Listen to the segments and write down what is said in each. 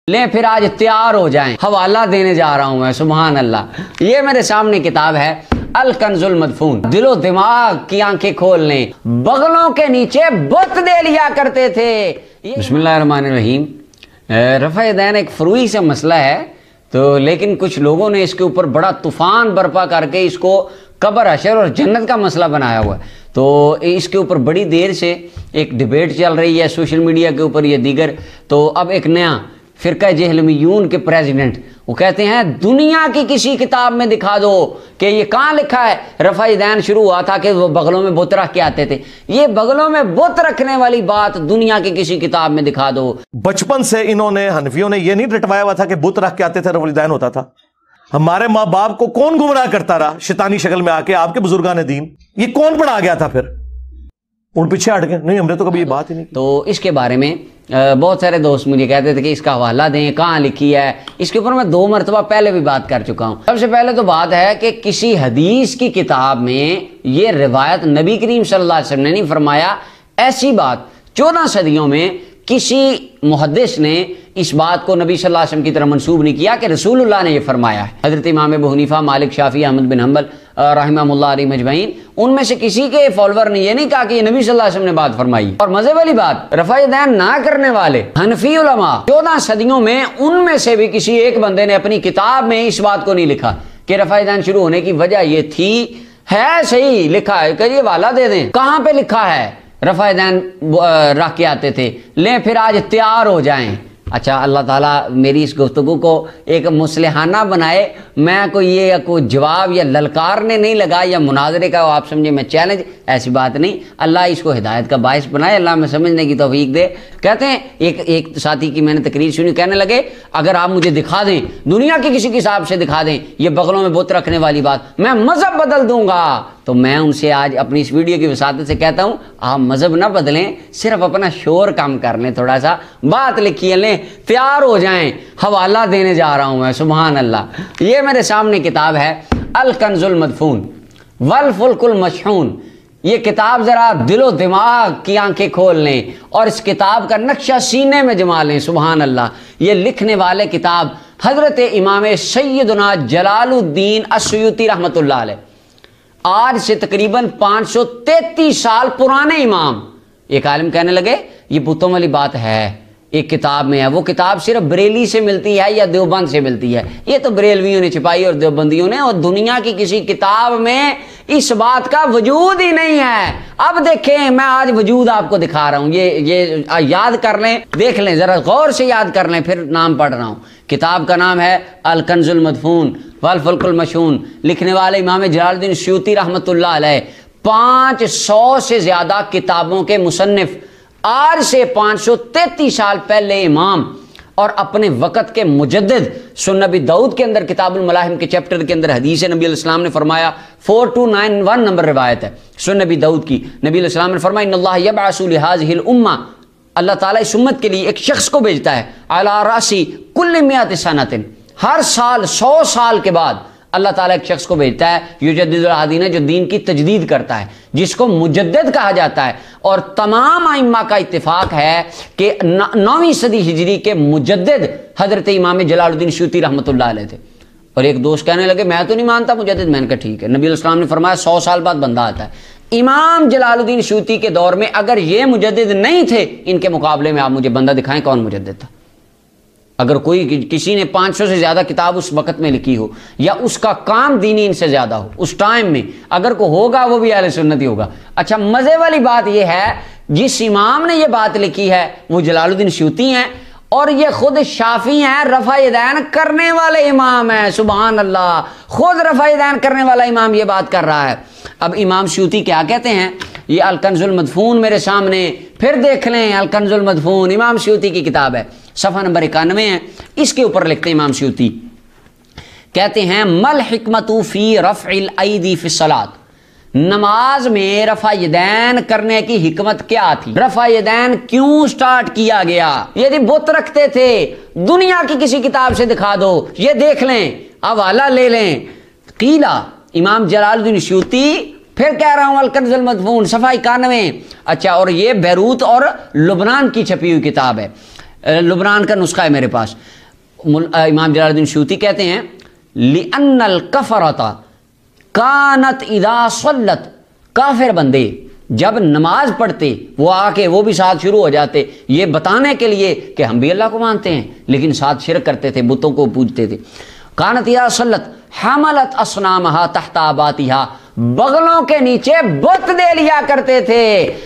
لیں پھر آج تیار ہو جائیں، حوالہ دینے جا رہا ہوں میں، سبحان اللہ۔ یہ میرے سامنے کتاب ہے الکنز المدفون۔ دل و دماغ کی آنکھیں کھول لیں، بغلوں کے نیچے بت دے لیا کرتے تھے۔ بسم اللہ الرحمن الرحیم۔ رفع دین ایک فروعی سے مسئلہ ہے، تو لیکن کچھ لوگوں نے اس کے اوپر بڑا طوفان برپا کر کے اس کو قبر حشر اور جنت کا مسئلہ بنایا ہوا ہے۔ تو اس کے اوپر بڑی دیر سے ایک ڈیبیٹ چل رہی ہے سوشل میڈیا کے اوپر یہ دیگر۔ تو اب ایک نیا فرقہ جہلمیون کے پریزیڈنٹ وہ کہتے ہیں دنیا کی کسی کتاب میں دکھا دو کہ یہ کہاں لکھا ہے رفع دین شروع ہوا تھا کہ وہ بغلوں میں بت رکھ کے آتے تھے۔ یہ بغلوں میں بت رکھنے والی بات دنیا کی کسی کتاب میں دکھا دو۔ بچپن سے انہوں نے حنفیوں نے یہ نہیں رٹوایا ہوا تھا کہ بت رکھ کے آتے تھے رفع دین ہوتا تھا۔ ہمارے ماں باپ کو کون گمراہ کرتا رہا شیطانی شکل میں آ کے؟ آپ کے بزرگان دین۔ یہ کون پڑھا گیا تھا؟ پھر ان پیچھے ہٹ گئے، نہیں ہم نے تو کبھی یہ بات ہی نہیں کی۔ تو اس کے بارے میں بہت سارے دوست مجھے کہتے تھے کہ اس کا حوالہ دیں، کہاں لکھی ہے۔ اس کے اوپر میں 2 مرتبہ پہلے بھی بات کر چکا ہوں۔ سب سے پہلے تو بات ہے کہ کسی حدیث کی کتاب میں یہ روایت نبی کریم صلی اللہ علیہ وسلم نے نہیں فرمایا۔ ایسی بات 14 صدیوں میں کسی محدث نے اس بات کو نبی صلی اللہ علیہ وسلم کی طرف منسوب نہیں کیا کہ رسول اللہ نے یہ فرمایا ہے۔ حضرت امام ابو حنیفہ، مالک، شافعی، احمد بن حنبل رحمہ اللہ علیہ مجمعین، ان میں سے کسی کے فالوور نے یہ نہیں کہا کہ یہ نبی صلی اللہ علیہ وسلم نے بات فرمائی۔ اور مزے والی بات، رفع دین نہ کرنے والے حنفی علماء 14 صدیوں میں ان میں سے بھی کسی ایک بندے نے اپنی کتاب میں اس بات کو نہیں لکھا کہ رفع دین شروع ہونے کی وجہ یہ تھی۔ ہے صحیح لکھا ہے کہ یہ والا دے دیں، کہاں پہ لکھا ہے رفع دین رکھ کے آتے تھے، لیں پھر آج تیار ہو جائیں۔ اچھا، اللہ تعالیٰ میری اس گفتگو کو ایک مصلحانہ بنائے۔ میں کوئی یہ کوئی جواب یا للکارنے نہیں لگا یا مناظرے کا آپ سمجھے میں چیلنج، ایسی بات نہیں۔ اللہ اس کو ہدایت کا باعث بنائے، اللہ میں سمجھنے کی توفیق دے۔ کہتے ہیں ایک ساتھی کی میں نے تقریر سنی، کہنے لگے اگر آپ مجھے دکھا دیں دنیا کی کسی کتاب سے دکھا دیں یہ بغلوں میں بت رکھنے والی بات، میں مذہب بدل دوں گا۔ تو میں ان سے آج اپنی اس ویڈیو کی وساطت سے کہتا ہوں آپ مذہب نہ بدلیں، صرف اپنا شور کم کر لیں، تھوڑا سا بات لکھیے لیں، تیار ہو جائیں، حوالہ دینے جا رہا ہوں میں، سبحان اللہ۔ یہ میرے سامنے کتاب ہے الکنز المدفون والفلک المشحون۔ یہ کتاب ذرا دل و دماغ کی آنکھیں کھول لیں اور اس کتاب کا نقشہ سینے میں جما لیں، سبحان اللہ۔ یہ لکھنے والے کتاب حضرت امام سیدنا جلال الدین السیوطی رحمۃ اللہ علیہ، آج سے تقریباً 533 سال پرانے امام۔ ایک عالم کہنے لگے یہ بتوں والی بات ہے ایک کتاب میں ہے، وہ کتاب صرف بریلی سے ملتی ہے یا دیوبند سے ملتی ہے، یہ تو بریلویوں نے چھپائی اور دیوبندیوں نے، اور دنیا کی کسی کتاب میں اس بات کا وجود ہی نہیں ہے۔ اب دیکھیں میں آج وجود آپ کو دکھا رہا ہوں، یہ یاد کر لیں، دیکھ لیں ذرا غور سے یاد کر لیں، پھر نام پڑھ رہا ہوں۔ کتاب کا نام ہے الکنز المدفون والفلک المشحون، لکھنے والے امام جلال الدین سیوطی رحمۃ اللہ علیہ، 500 سے زیادہ کتابوں کے مصنف، آج سے 533 سال پہلے امام اور اپنے وقت کے مجدد۔ سنن نبی داؤد کے اندر کتاب الملاحم کے چیپٹر کے اندر حدیث نبی علیہ السلام نے فرمایا، 4291 نمبر روایت ہے سنن نبی داؤد کی، نبی علیہ السلام نے فرمایا ان اللہ یبعث لہذہ الامہ، اللہ تعالیٰ اس امت کے لیے ایک شخص کو بھیجتا ہے، علی راسی کل 100 سنۃ، ہر سال 100 سال کے بعد اللہ تعالیٰ ایک شخص کو بھیجتا ہے، یجدد الدین، جو دین کی تجدید کرتا ہے، جس کو مجدد کہا جاتا ہے۔ اور تمام ائمہ کا اتفاق ہے کہ 9ویں صدی ہجری کے مجدد حضرت امام جلال الدین سیوطی رحمۃ اللہ علیہ تھے۔ اور ایک دوست کہنے لگے میں تو نہیں مانتا مجدد، میں نے کہا ٹھیک ہے، نبی علیہ السلام نے فرمایا 100 سال بعد بندہ آتا ہے۔ امام جلال الدین سیوطی کے دور میں اگر یہ مجدد نہیں تھے، ان کے مقابلے میں آپ مجھے بندہ دکھائیں کون مجدد تھا۔ اگر کوئی کسی نے 500 سے زیادہ کتاب اس وقت میں لکھی ہو یا اس کا کام دینی ان سے زیادہ ہو اس ٹائم میں، اگر کوئی ہوگا وہ بھی اہل سنت ہی ہوگا۔ اچھا، مزے والی بات یہ ہے جس امام نے یہ بات لکھی ہے وہ جلال الدین سیوطی ہیں، اور یہ خود شافعی ہیں، رفع دین کرنے والے امام ہیں، سبحان اللہ، خود رفع دین کرنے والا امام یہ بات کر رہا ہے۔ اب امام سیوطی کیا کہتے ہیں؟ یہ الکنز المدفون میرے سامنے، پھر دیکھ لیں، الکنز المدفون امام سیوطی کی کتاب ہے، صفحہ نمبر 91 ہے، اس کے اوپر لکھتے ہیں امام سیوطی، کہتے ہیں مل حکمت فی رفع الایدی فی الصلاۃ، نماز میں رفع یدین کرنے کی حکمت کیا تھی؟ رفع یدین کیوں سٹارٹ کیا گیا؟ یہ بت رکھتے تھے، دنیا کی کسی کتاب سے دکھا دو، یہ دیکھ لیں، حوالہ لے لیں۔ قیلا امام جلال الدین سیوطی، پھر کہہ رہا ہوں الکنز المدفون صفحہ 91۔ اچھا، اور یہ بیروت اور لبنان کی چھپی ہوئی کتاب ہے۔ لبنان کا نسخہ ہے میرے پاس. امام جلال الدین سیوطی کہتے ہیں لِأَنَّ الْكَفَرَةَ كَانَتْ اِذَا صَلَّتْ، کافر بندے جب نماز پڑھتے وہ آ کے وہ بھی ساتھ شروع ہو جاتے، یہ بتانے کے لیے کہ ہم بھی اللہ کو مانتے ہیں لیکن ساتھ شرک کرتے تھے، بتوں کو پوجتے تھے. كَانَتْ اِذَا صَلَّتْ حَمَلَتْ أَصْنَامَهَا تَحْتَ آبَاتِهَا، بغلوں کے نیچے بت دے لیا کرتے تھے.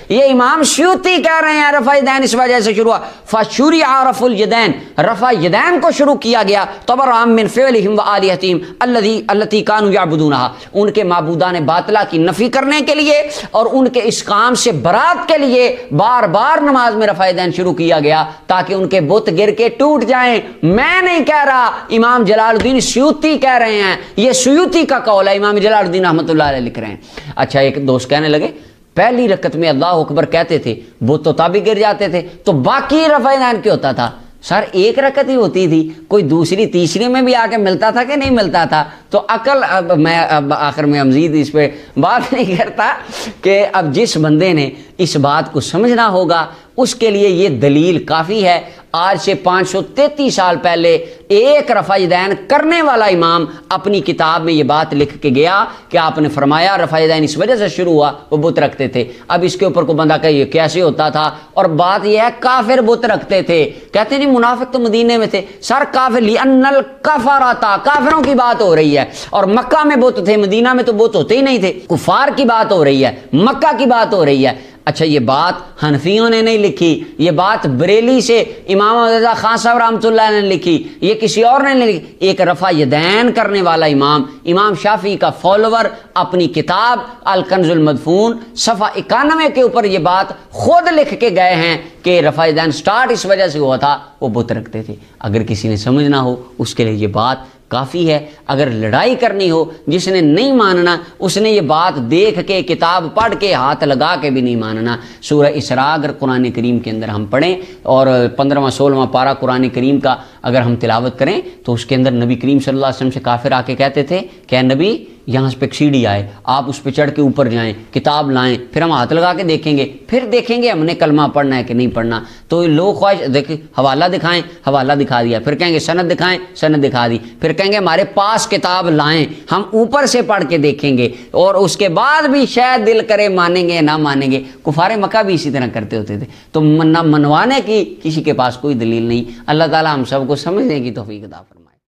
یہ امام سیوطی کہہ رہے ہیں رفع یدین اس وجہ سے شروع ہوا. فشرع رفع الیدین، رفع یدین کو شروع کیا گیا تبرعا من فعلہم وآلہتہم التی کانوا یعبدونہا، ان کے معبودان باطلہ کی نفی کرنے کے لیے اور ان کے اس کام سے برات کے لیے بار بار نماز میں رفع یدین شروع کیا گیا تاکہ ان کے بت گر کے ٹوٹ جائیں. میں نہیں کہہ رہا، امام جلال الدین سیوطی کہہ رہے ہیں، یہ سیوطی کا قول ہے، امام جلال الدین رحمۃ اللہ علیہ لکھ رہے ہیں. اچھا ایک دوست کہنے لگے پہلی رکعت میں اللہ اکبر کہتے تھے وہ تو تب ہی گر جاتے تھے، تو باقی رفع یدین کیوں ہوتا تھا؟ سر ایک رکعت ہی ہوتی تھی، کوئی دوسری تیسری میں بھی آ کے ملتا تھا کہ نہیں ملتا تھا؟ تو عقل میں اب آخر میں مزید اس پہ بات نہیں کرتا کہ اب جس بندے نے اس بات کو سمجھنا ہوگا اس کے لیے یہ دلیل کافی ہے. آج سے 533 سال پہلے ایک رفع یدین کرنے والا امام اپنی کتاب میں یہ بات لکھ کے گیا کہ آپ نے فرمایا رفع یدین اس وجہ سے شروع ہوا وہ بت رکھتے تھے. اب اس کے اوپر کو بندہ کہ یہ کیسے ہوتا تھا، اور بات یہ ہے کافر بت رکھتے تھے. کہتے نہیں منافق تو مدینے میں تھے. سر کافر لِأَنَّ الْكَفَرَةَ، کافروں کی بات ہو رہی ہے، اور مکہ میں بت تھے، مدینہ میں تو بت ہوتے ہی نہیں تھے. کفار کی بات ہو رہی ہے، مکہ کی بات ہو رہی ہے. اچھا یہ بات حنفیوں نے نہیں لکھی، یہ بات بریلی سے امام رضا خان صاحب رحمۃ اللہ نے لکھی، یہ کسی اور نے نہیں لکھی. ایک رفع یدین کرنے والا امام شافعی کا فالوور اپنی کتاب الکنز المدفون صفحہ 91 کے اوپر یہ بات خود لکھ کے گئے ہیں کہ رفع یدین سٹارٹ اس وجہ سے ہوا تھا وہ بت رکھتے تھے. اگر کسی نے سمجھنا ہو اس کے لیے یہ بات کافی ہے. اگر لڑائی کرنی ہو جس نے نہیں ماننا اس نے یہ بات دیکھ کے کتاب پڑھ کے ہاتھ لگا کے بھی نہیں ماننا. سورہ اسراء اگر قرآن کریم کے اندر ہم پڑھیں اور 15واں 16واں پارہ قرآن کریم کا اگر ہم تلاوت کریں تو اس کے اندر نبی کریم صلی اللہ علیہ وسلم سے کافر آ کے کہتے تھے کہ اے نبی یہاں سے پہ سیڑھی آئے، آپ اس پہ چڑھ کے اوپر جائیں، کتاب لائیں، پھر ہم ہاتھ لگا کے دیکھیں گے، پھر دیکھیں گے ہم نے کلمہ پڑھنا ہے کہ نہیں پڑھنا. تو لوگ خواہش دیکھیں حوالہ دکھائیں، حوالہ دکھا دیا، پھر کہیں گے سند دکھائیں، سند دکھا دی، پھر کہیں گے ہمارے پاس کتاب لائیں ہم اوپر سے پڑھ کے دیکھیں گے، اور اس کے بعد بھی شاید دل کرے مانیں گے نہ مانیں گے. کفار مکہ بھی اسی طرح کرتے ہوتے تھے. تو نہ منوانے کی کسی کے پاس کوئی دلیل نہیں. اللہ تعالی ہم سب کو سمجھنے کی توفیق عطا فرمائے.